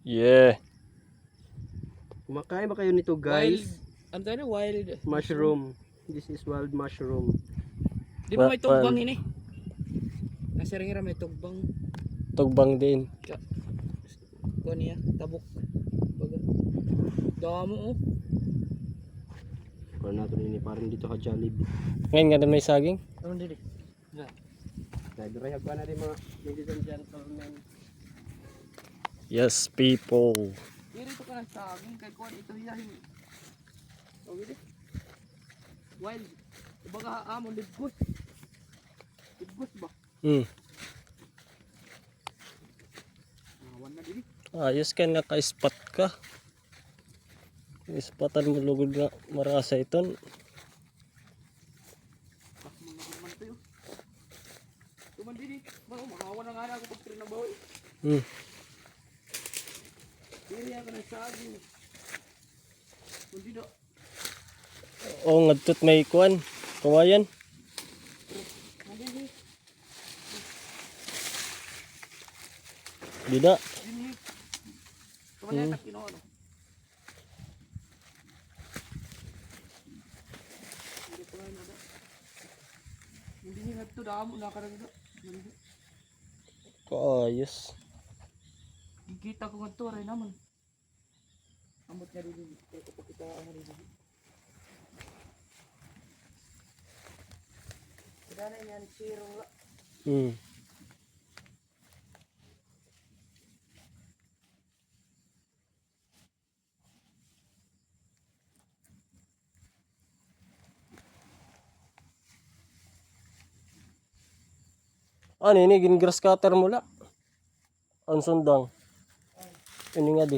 Yeah. Kumakain ba kayo nito, guys? Ano tayo na? Wild Mushroom. This is wild mushroom. Di ba may Well, tugbang ini? Nasa ringira may tugbang. tugbang din. Kuha niya, tabok. Baga. Damo oh. Para natin ini parang dito ka Jollibee. Ngayon nga na may saging. Ano dili? Kaya durayag pa na rin mga ladies and gentlemen. Yes, people. Dito ka na sa akin kay kuha ito hiyahin. Okay di? Wild. Baga amon libgos. Libgos ba? Awan na dili. Ayos ka, naka-spot ka. Ispatan mo lugod nga marasa iton. Bak mo na man tayo. Tuman dili. Makawan na nga na ako pag trinabaw eh. Dili ako na sa akin. Kundi do. O ngadtot may kuan. Kawayan. Dida. Kaya tak kino ano. Hindi nga ito damo nakaragda. Kaayos. Gigita ko nga ito rin naman. Amot nga rin. Kaya kapag kita ang rin. Kaya na yan, zero nga. Ano ini gin grass cutter mula. Ang sundang. Ini nga di.